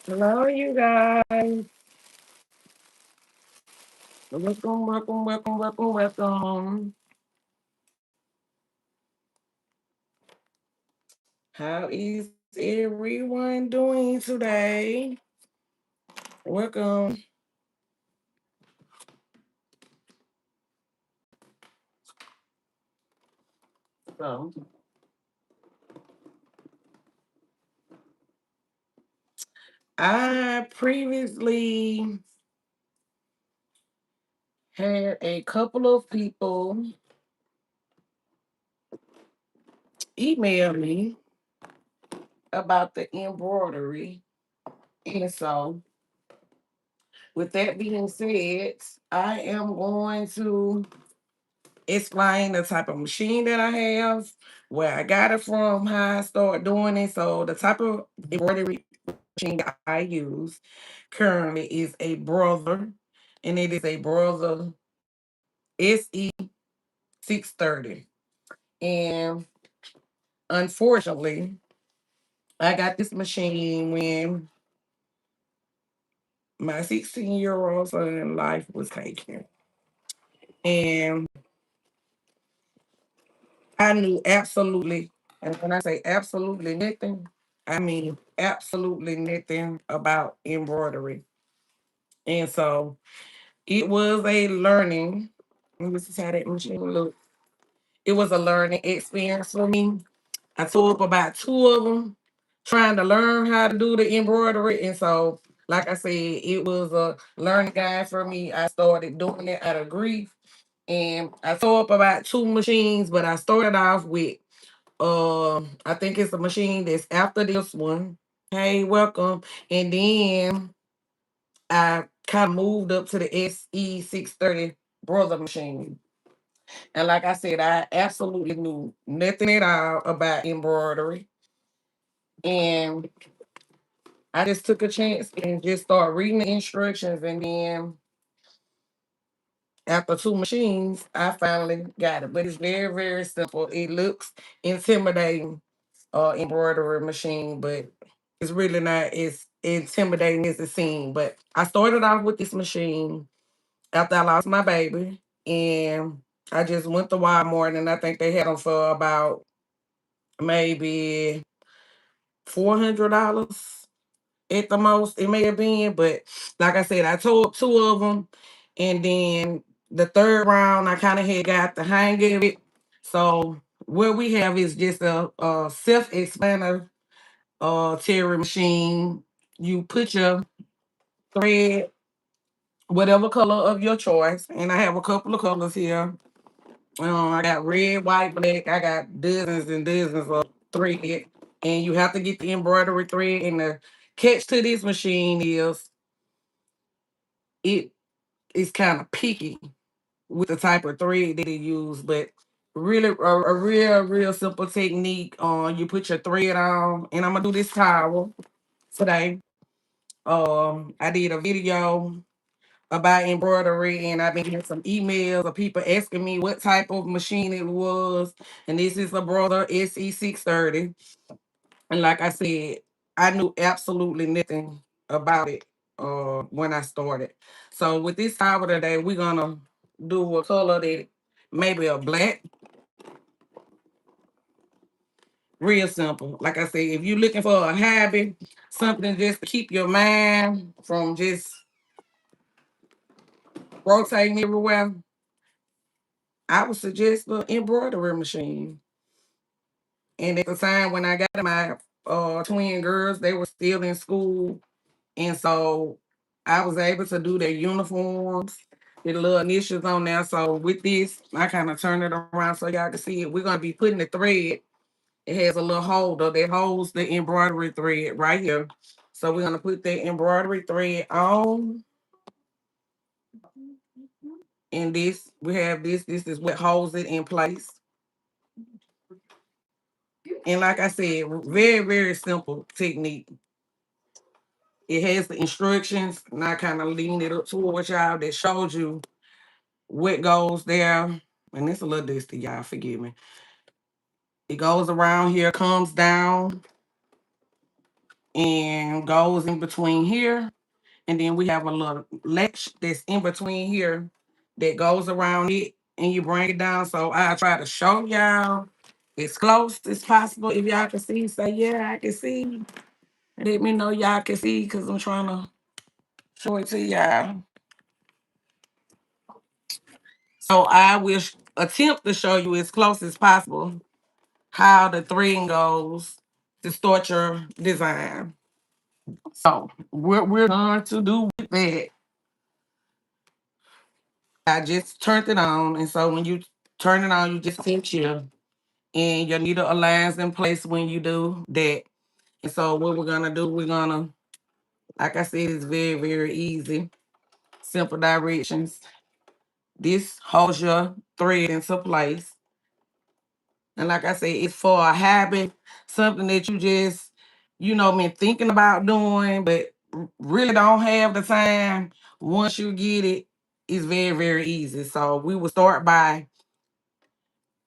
Hello, you guys. Welcome. How is everyone doing today? Welcome. So, I previously had a couple of people email me about the embroidery. And so, with that being said, I am going to explain the type of machine that I have, where I got it from, how I started doing it. So the type of embroidery machine that I use currently is a brother, and it is a brother SE 630. And unfortunately, I got this machine when my 16-year-old son life was taken. And I knew absolutely, and when I say absolutely nothing, I mean absolutely nothing about embroidery. And so it was a learning. This is how that machine look. It was a learning experience for me. I tore up about two of them trying to learn how to do the embroidery. And so, like I said, it was a learning guide for me. I started doing it out of grief. And I tore up about two machines, but I started off with I think it's a machine that's after this one. Hey, welcome. And then I kind of moved up to the SE 630 brother machine. And like I said, I absolutely knew nothing at all about embroidery. And I just took a chance and just started reading the instructions. And then after two machines, I finally got it. But it's very, very simple. It looks intimidating, embroidery machine, but it's really not as intimidating as it seems. But I started off with this machine after I lost my baby, and I just went to Walmart, and I think they had them for about maybe $400 at the most. It may have been, but like I said, I tore up two of them, and then the third round, I kind of had got the hang of it. So what we have is just a self-explanatory terry machine. You put your thread, whatever color of your choice, and I have a couple of colors here. I got red, white, black. I got dozens and dozens of thread, and you have to get the embroidery thread. And the catch to this machine is it is kind of picky with the type of thread that it use, but really a real simple technique. You put your thread on, and I'm gonna do this towel today. I did a video about embroidery, and I've been getting some emails of people asking me what type of machine it was. And this is a brother SE 630. And like I said, I knew absolutely nothing about it when I started. So with this towel today, we're gonna do a color that maybe a black, real simple. Like I said, if you're looking for a hobby, something just to keep your mind from just rotating everywhere, I would suggest the embroidery machine. And at the time when I got my twin girls, they were still in school. And so I was able to do their uniforms, the little initials on there. So with this, I kind of turn it around so y'all can see it. We're gonna be putting the thread. It has a little holder that holds the embroidery thread right here. So we're gonna put the embroidery thread on. And this, we have this. This is what holds it in place. And like I said, very, very simple technique. It has the instructions, and I kind of leaned it up towards y'all that showed you what goes there. And it's a little dusty, y'all, forgive me. It goes around here, comes down, and goes in between here. And then we have a little latch that's in between here that goes around it and you bring it down. So I try to show y'all as close as possible. If y'all can see, say, yeah, I can see. Let me know y'all can see because I'm trying to show it to y'all. So I will attempt to show you as close as possible how the threading goes to start your design. So what we're going to do with that, I just turned it on. And so when you turn it on, you just pinch here and your needle aligns in place when you do that. And so what we're gonna do, we're gonna, like I said, it's very, very easy. Simple directions. This holds your thread into place. And like I said, it's for a habit, something that you just, been thinking about doing, but really don't have the time. Once you get it, it's very, very easy. So we will start by,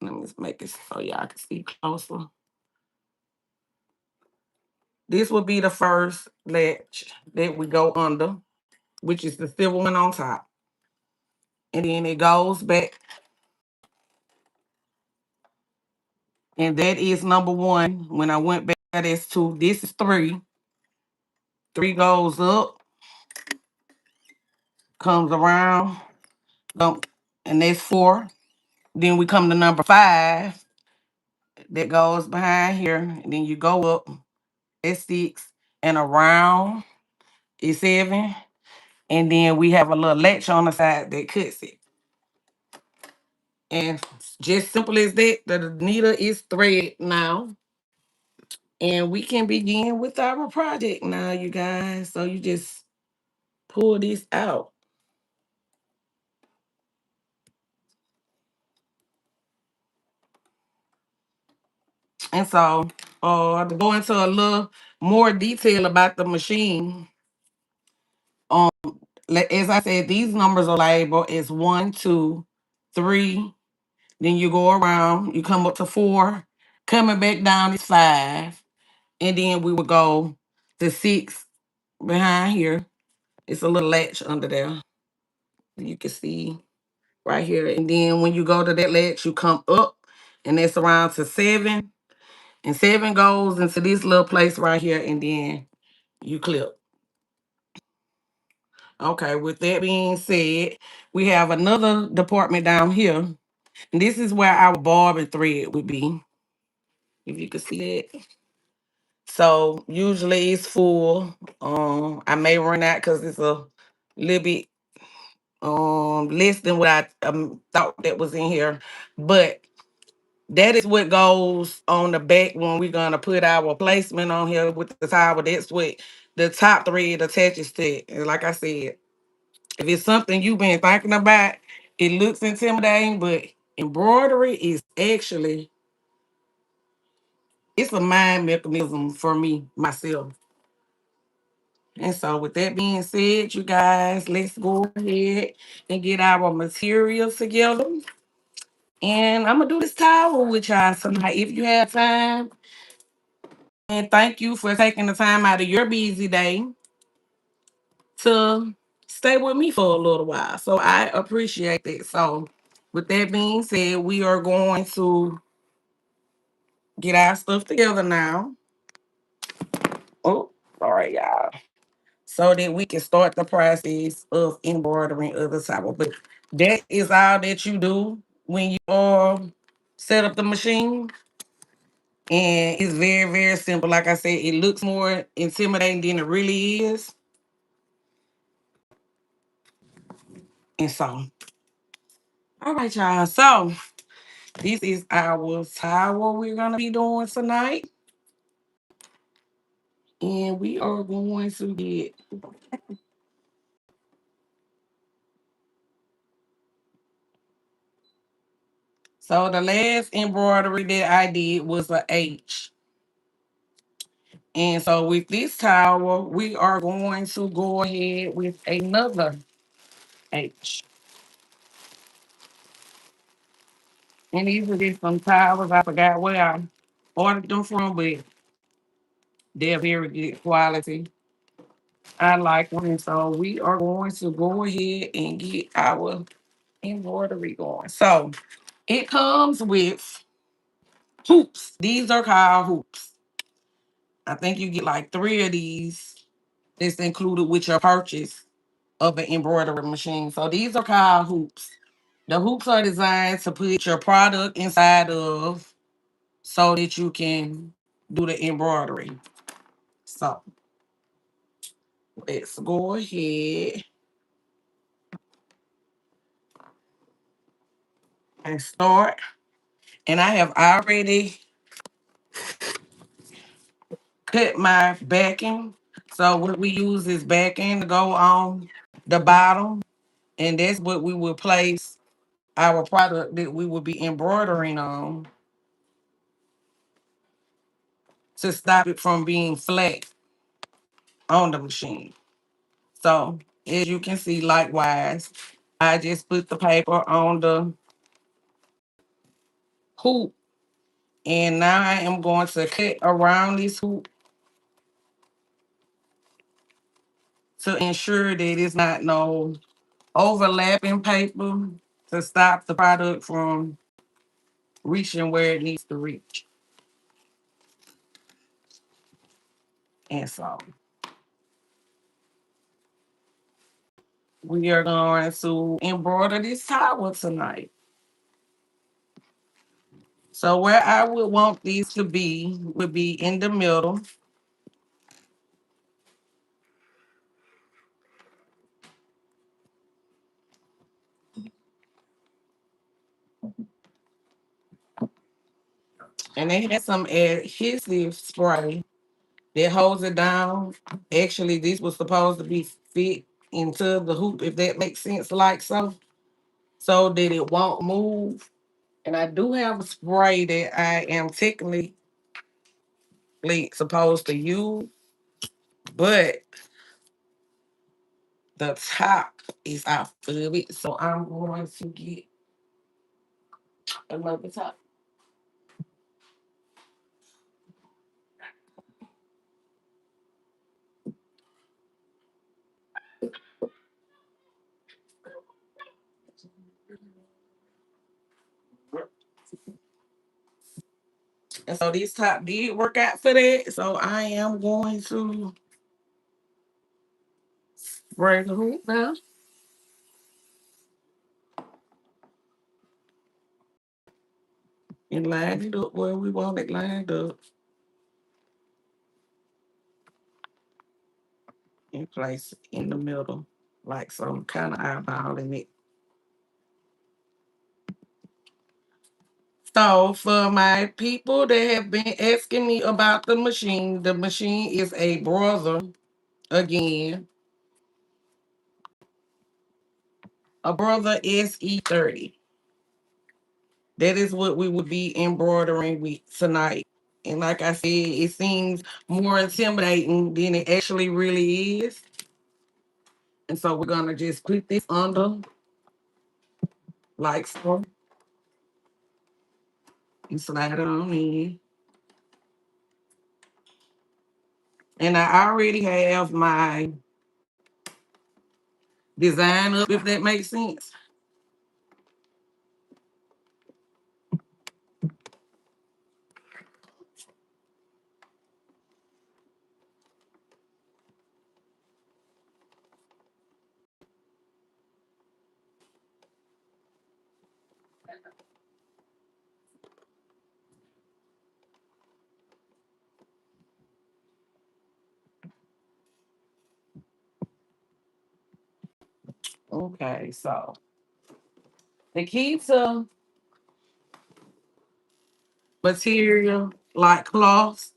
let me just make it so y'all can see closer. This will be the first latch that we go under, which is the silver one on top. And then it goes back, and that is number one. When I went back, that's two. This is three. Three goes up, comes around, um, and that's four. Then we come to number five, that goes behind here, and then you go up, that's six, and around is seven. And then we have a little latch on the side that cuts it. And just simple as that, the needle is thread now. And we can begin with our project now, you guys. So you just pull this out. And so to go into a little more detail about the machine, um, as I said, these numbers are labeled as one, two, three. Then you go around, you come up to four. Coming back down is five. And then we would go to six behind here. It's a little latch under there. You can see right here. And then when you go to that latch, you come up and that's around to seven. And seven goes into this little place right here. And then you clip. Okay, with that being said, we have another department down here. And this is where our bobbin thread would be. If you can see that. So usually it's full. I may run out because it's a little bit less than what I thought that was in here. But that is what goes on the back when we're gonna put our placement on here with the towel. That's what the top thread attaches to. And like I said, if it's something you've been thinking about, it looks intimidating, but embroidery is actually, it's a mind mechanism for me myself. And so with that being said, you guys, let's go ahead and get our materials together. And I'm gonna do this towel with y'all tonight if you have time. And thank you for taking the time out of your busy day to stay with me for a little while. So I appreciate that. So with that being said, we are going to get our stuff together now. Oh, all right, y'all. So that we can start the process of embroidering of the towel. But that is all that you do when you set up the machine. And it's very, very simple. Like I said, it looks more intimidating than it really is. And so, all right, y'all. So this is our towel we're gonna be doing tonight. And we are going to get, so the last embroidery that I did was a H. And so with this towel, we are going to go ahead with another H. And these are just some towels. I forgot where I ordered them from, but They're very good quality. I like them. And so we are going to go ahead and get our embroidery going. So it comes with hoops. These are called hoops. I think you get like three of these. That's included with your purchase of an embroidery machine. So these are called hoops. The hoops are designed to put your product inside of so that you can do the embroidery. So let's go ahead and start. And I have already cut my backing. So what we use is backing to go on the bottom. And that's what we will place our product that we will be embroidering on to stop it from being flat on the machine. So as you can see, likewise, I just put the paper on the hoop, and now I am going to cut around this hoop to ensure that it's not no overlapping paper to stop the product from reaching where it needs to reach. And so we are going to embroider this towel tonight. So where I would want these to be would be in the middle. And they had some adhesive spray that holds it down. Actually, this was supposed to be fit into the hoop, if that makes sense, like so, so that it won't move. And I do have a spray that I am technically supposed to use, but the top is off of it. So I'm going to get another top. And so this top did work out for that. So I am going to spray the hoop now and line it up where we want it lined up and place it in the middle, like some kind of eyeballing it. So for my people that have been asking me about the machine is a brother again, a brother SE30. That is what we would be embroidering with tonight. And like I said, it seems more intimidating than it actually really is. And so we're gonna just put this under like so and slide it on in. And I already have my design up, if that makes sense. Okay, so the key to material like cloths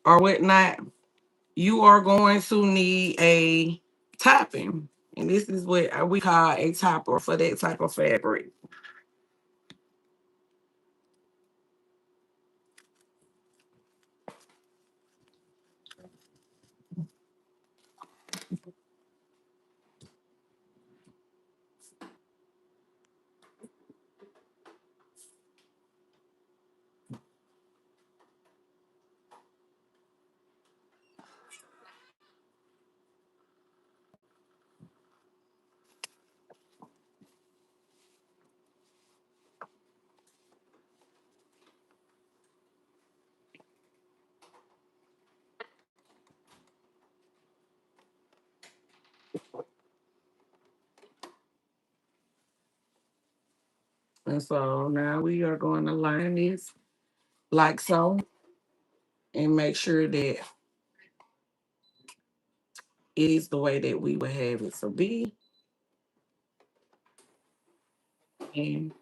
or whatnot, you are going to need a topping. And this is what we call a topper for that type of fabric. And so now we are going to line this like so and make sure that it is the way that we would have it to be. And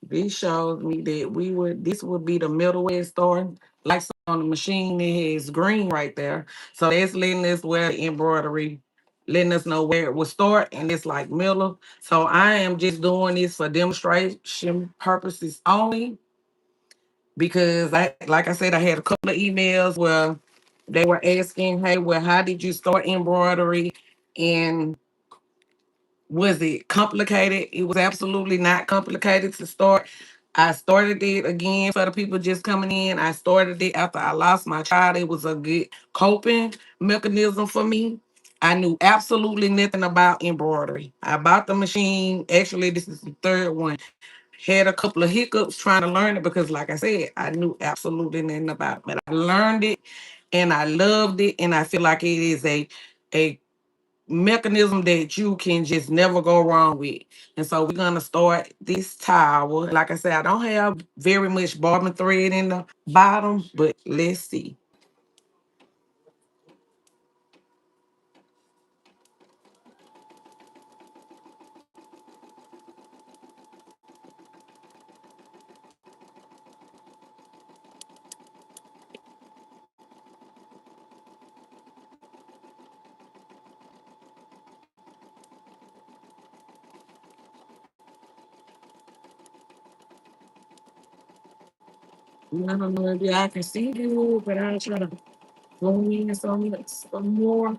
this shows me that this would be the middle way it starting. Like so on the machine, it has green right there. So that's letting us where the embroidery, letting us know where it will start, and it's like middle. So I am just doing this for demonstration purposes only because like I said, I had a couple of emails where they were asking, hey, well, how did you start embroidery? And was it complicated? It was absolutely not complicated to start. I started it again for the people just coming in. I started it after I lost my child. It was a good coping mechanism for me. I knew absolutely nothing about embroidery. I bought the machine. Actually, this is the third one. Had a couple of hiccups trying to learn it because, like I said, I knew absolutely nothing about it. But I learned it and I loved it. And I feel like it is a mechanism that you can just never go wrong with. And so we're gonna start this towel. Like I said, I don't have very much bobbin thread in the bottom, but let's see. I don't know if y'all can see you, but I'll try to go in some more.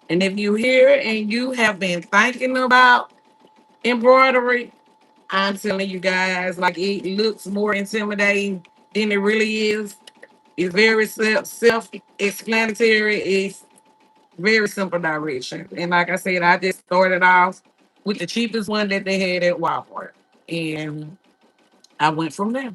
And if you hear and you have been thinking about embroidery, I'm telling you guys, like it looks more intimidating than it really is. It's very self-explanatory. It's very simple direction. And like I said, I just started off with the cheapest one that they had at Walmart. And I went from there.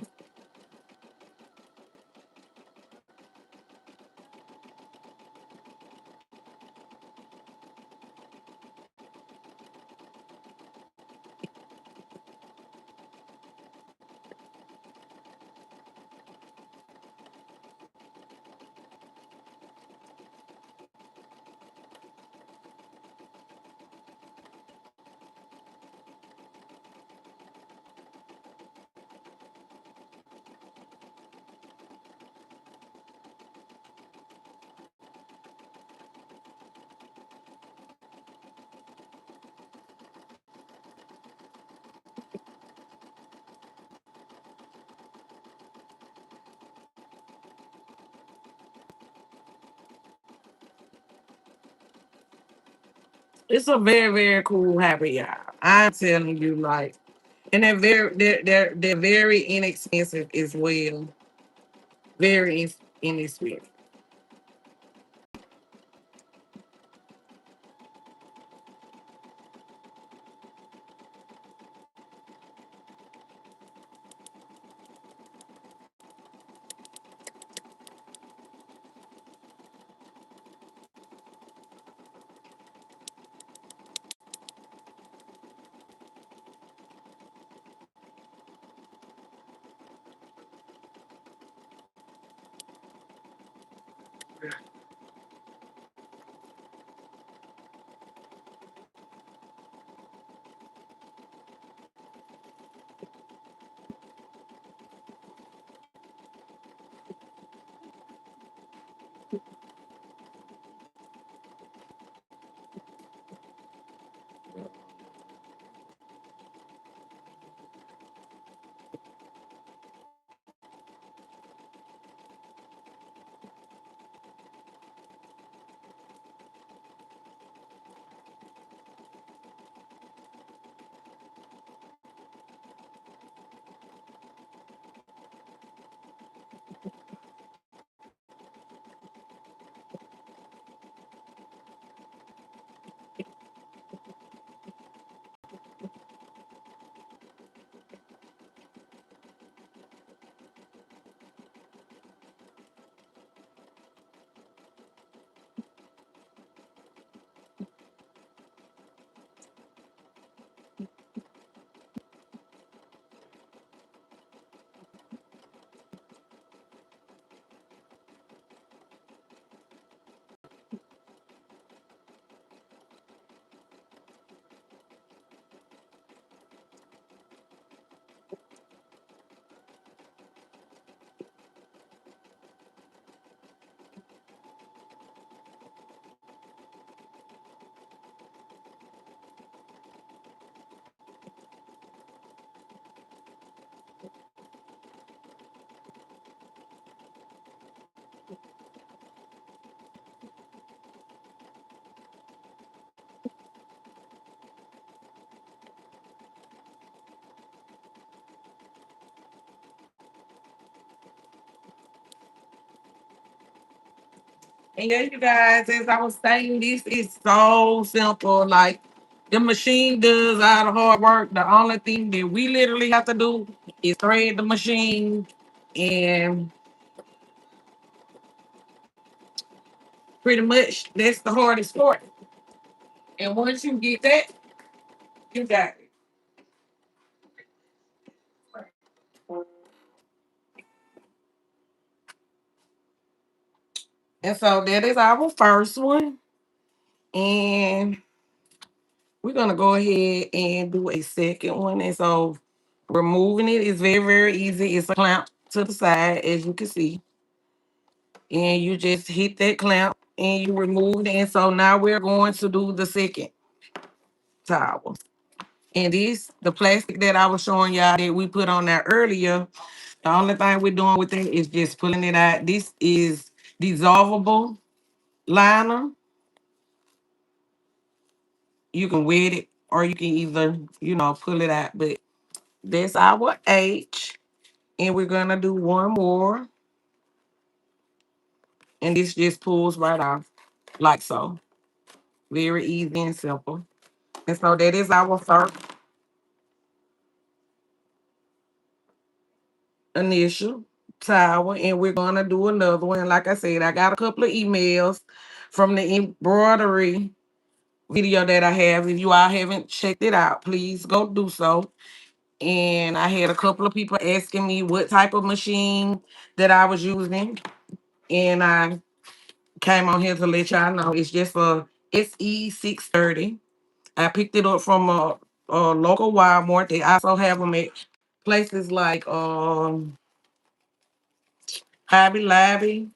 It's a very, very cool habit, y'all. I'm telling you, like, and they're very inexpensive as well. Very inexpensive. And yeah, you guys, as I was saying, this is so simple. Like the machine does all the hard work. The only thing that we literally have to do is thread the machine, and pretty much that's the hardest part. And once you get that, you got it. And so that is our first one. And we're gonna go ahead and do a second one. And so removing it is very, very easy. It's a clamp to the side, as you can see. And you just hit that clamp and you remove it. And so now we're going to do the second towel. And this, the plastic that I was showing y'all that we put on there earlier, the only thing we're doing with it is just pulling it out. This is dissolvable liner. You can wet it or you can either, pull it out. But that's our H. And we're gonna do one more. And this just pulls right off like so. Very easy and simple. And so that is our first initial towel. And we're gonna do another one. Like I said, I got a couple of emails from the embroidery video that I have. If you all haven't checked it out, please go do so. And I had a couple of people asking me what type of machine that I was using. And I came on here to let y'all know it's just a SE630. I picked it up from a local Walmart. They also have them at places like Hobby Lobby.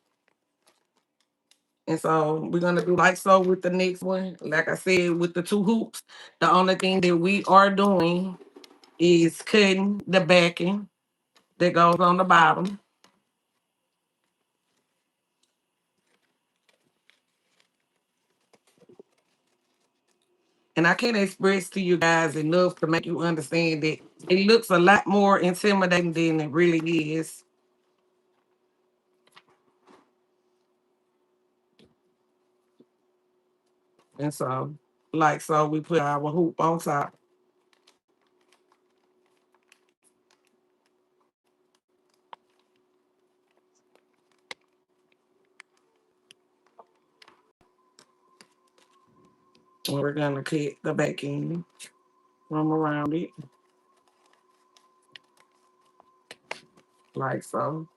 And so we're gonna do like so with the next one. Like I said, with the two hoops, the only thing that we are doing is cutting the backing that goes on the bottom. And I can't express to you guys enough to make you understand that it looks a lot more intimidating than it really is. And so, like so, we put our hoop on top. And we're gonna cut the back end from around it, like so.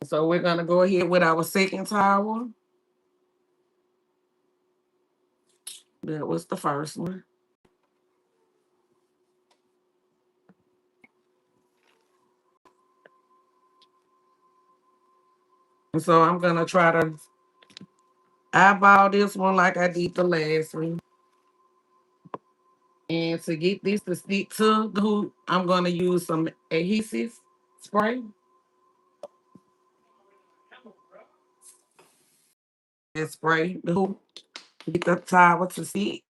So we're gonna go ahead with our second towel. That was the first one. And so I'm gonna try to eyeball this one like I did the last one. And to get this to stick to the hoop, I'm gonna use some adhesive spray and spray the hoop. Get the towel to stick.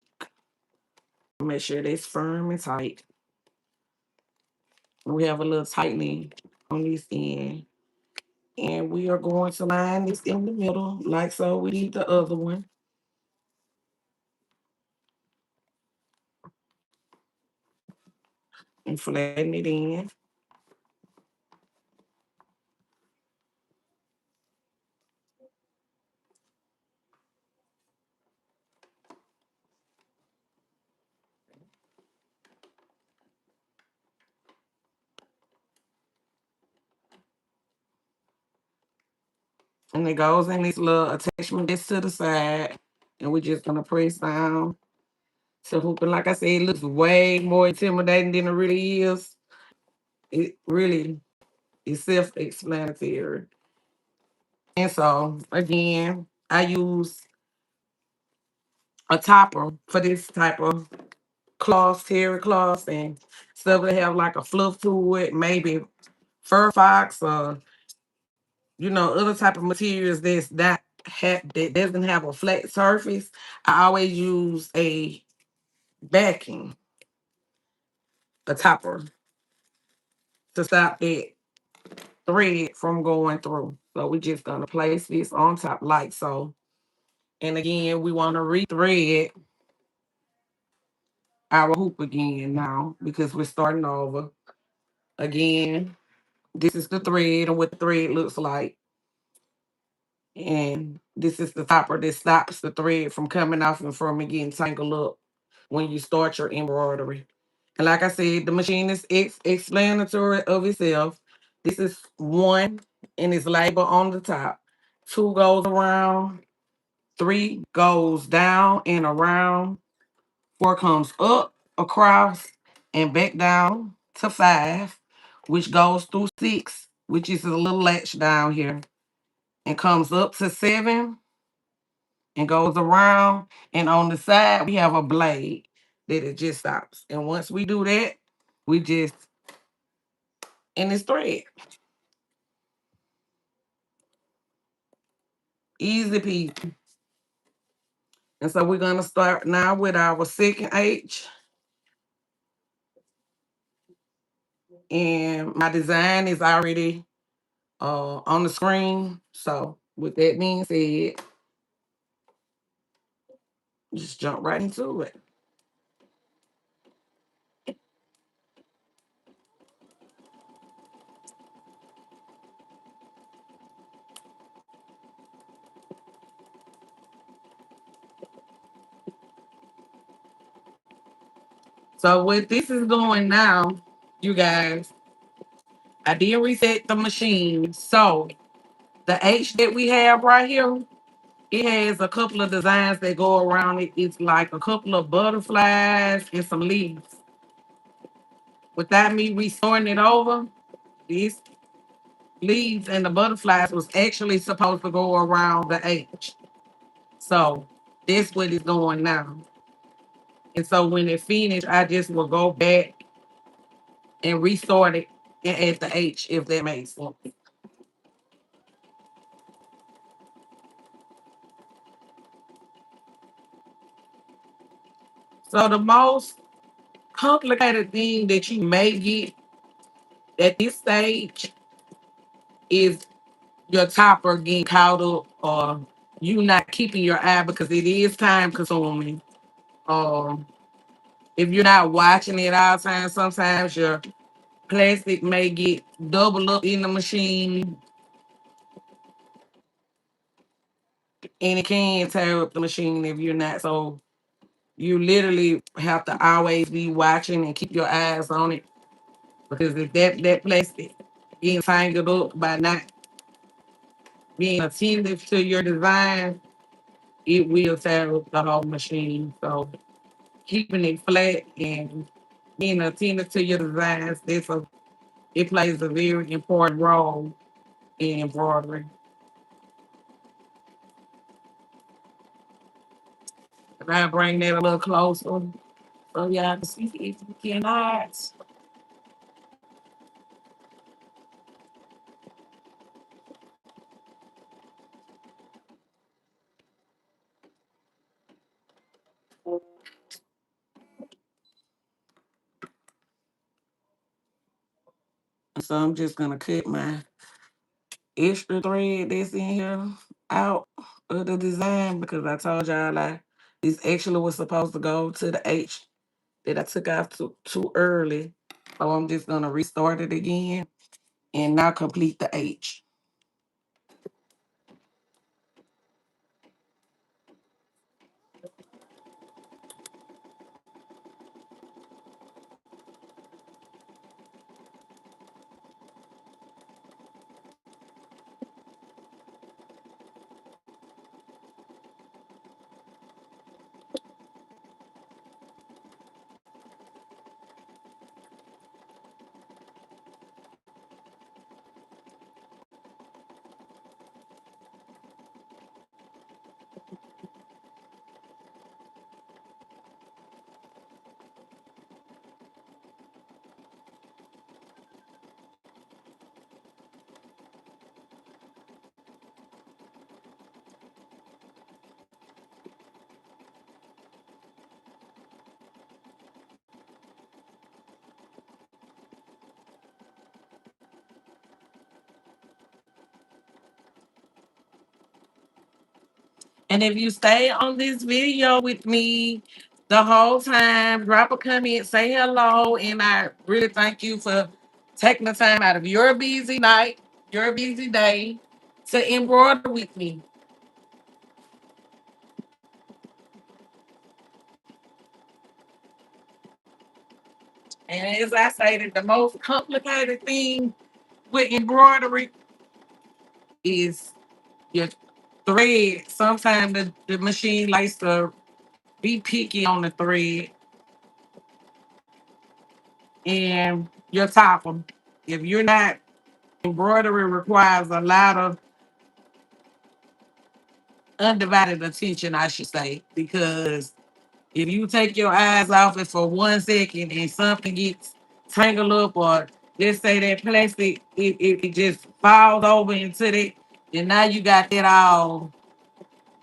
Make sure it's firm and tight. We have a little tightening on this end. And we are going to line this in the middle, like so we did the other one. And flatten it in. And it goes in this little attachment that's to the side. And we're just gonna press down to hoop. And like I said, it looks way more intimidating than it really is. It really is self-explanatory. And so again, I use a topper for this type of cloth, terry cloth, and stuff that have like a fluff to it, maybe fur fox or other type of materials that doesn't have a flat surface. I always use backing, a topper, to stop that thread from going through. So we're just gonna place this on top like so. And again, we want to rethread our hoop again now because we're starting over. Again, this is the thread and what the thread looks like. And this is the topper that stops the thread from coming off and from it getting tangled up when you start your embroidery. And like I said, the machine is explanatory of itself. This is one and it's labeled on the top. Two goes around, three goes down and around, four comes up, across, and back down to five, which goes through six, which is a little latch down here, and comes up to seven and goes around. And on the side, we have a blade that it just stops. And once we do that, we just in this thread. Easy peasy. And so we're gonna start now with our second H. And my design is already on the screen. So with that being said, just jump right into it. So what this is going now, you guys, I did reset the machine. So the H that we have right here, it has a couple of designs that go around it. It's like a couple of butterflies and some leaves. Without me restoring it over, these leaves and the butterflies was actually supposed to go around the H. So that's what it's doing now. And so when it finished, I just will go back and restart it and add the H, if that makes sense. So the most complicated thing that you may get at this stage is your topper getting caught up or you not keeping your eye because it is time consuming. Um, if you're not watching it all the time, sometimes your plastic may get double up in the machine and it can tear up the machine if you're not. So you literally have to always be watching and keep your eyes on it because if that plastic getting tangled up by not being attentive to your design, it will tear up the whole machine. So keeping it flat and being attentive to your designs, it plays a very important role in embroidery. And I bring that a little closer so y'all can see if you cannot. So I'm just gonna cut my extra thread that's in here out of the design because I told y'all like this actually was supposed to go to the H that I took off too early. So I'm just gonna restart it again and now complete the H. And if you stay on this video with me the whole time, drop a comment, say hello, and I really thank you for taking the time out of your busy night, your busy day to embroider with me. And as I stated, the most complicated thing with embroidery is your thread. Sometimes the machine likes to be picky on the thread and your topper. If you're not, embroidery requires a lot of undivided attention, I should say, because if you take your eyes off it for 1 second and something gets tangled up, or let's say that plastic, it just falls over into it, and now you got that all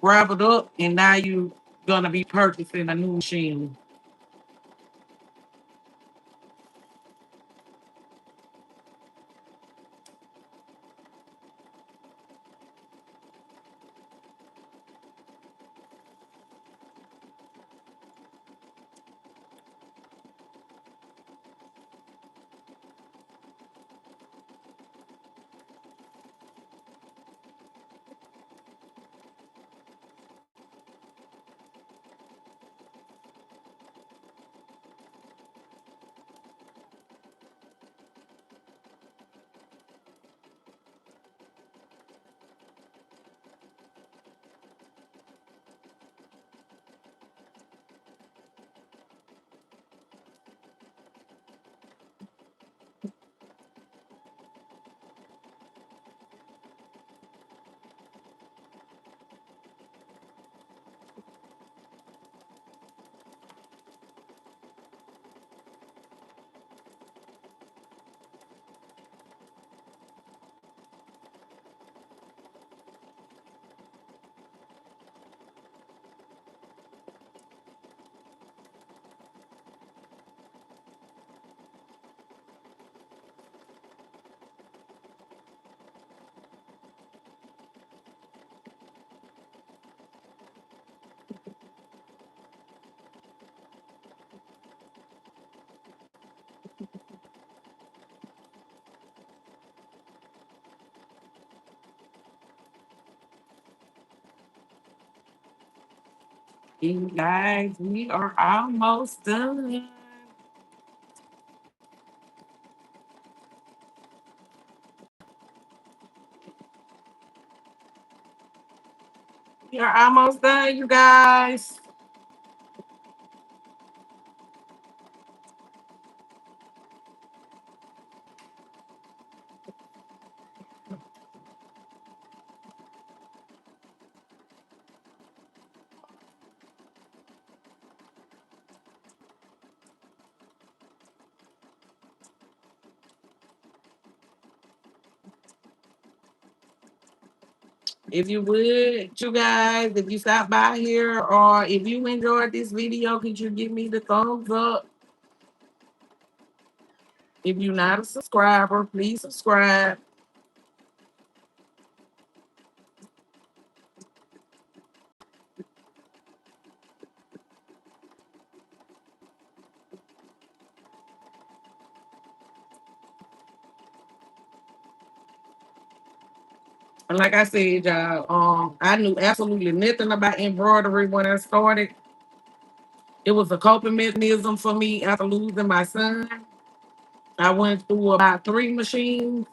raveled up, and now you gonna be purchasing a new machine. You guys, we are almost done. You're almost done, you guys. If you would, you guys, if you stop by here or if you enjoyed this video, could you give me the thumbs up? If you're not a subscriber, please subscribe. And like I said, y'all, I knew absolutely nothing about embroidery when I started. It was a coping mechanism for me after losing my son. I went through about three machines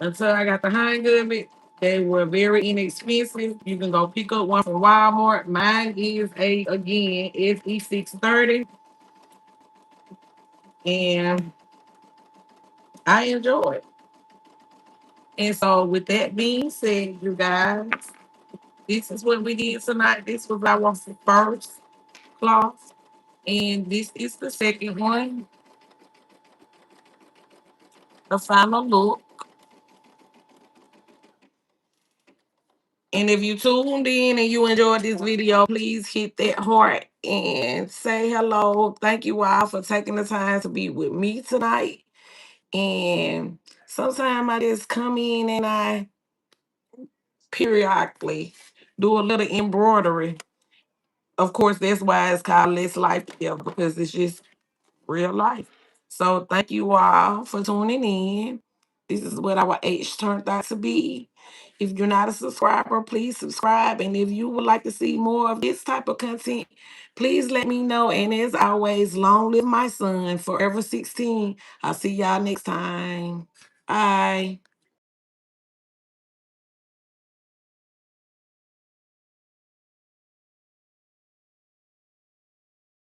until I got the hang of it. They were very inexpensive. You can go pick up one from Walmart. Mine is a again SE630, and I enjoy it. And so, with that being said, you guys, this is what we did tonight. This was our first cloth, and this is the second one, the final look. And if you tuned in and you enjoyed this video, please hit that heart and say hello. Thank you all for taking the time to be with me tonight. And sometimes I just come in and I periodically do a little embroidery. Of course, that's why it's called Let's Life Together, because it's just real life. So thank you all for tuning in. This is what our H turned out to be. If you're not a subscriber, please subscribe. And if you would like to see more of this type of content, please let me know. And as always, long live my son, forever 16. I'll see y'all next time. Bye.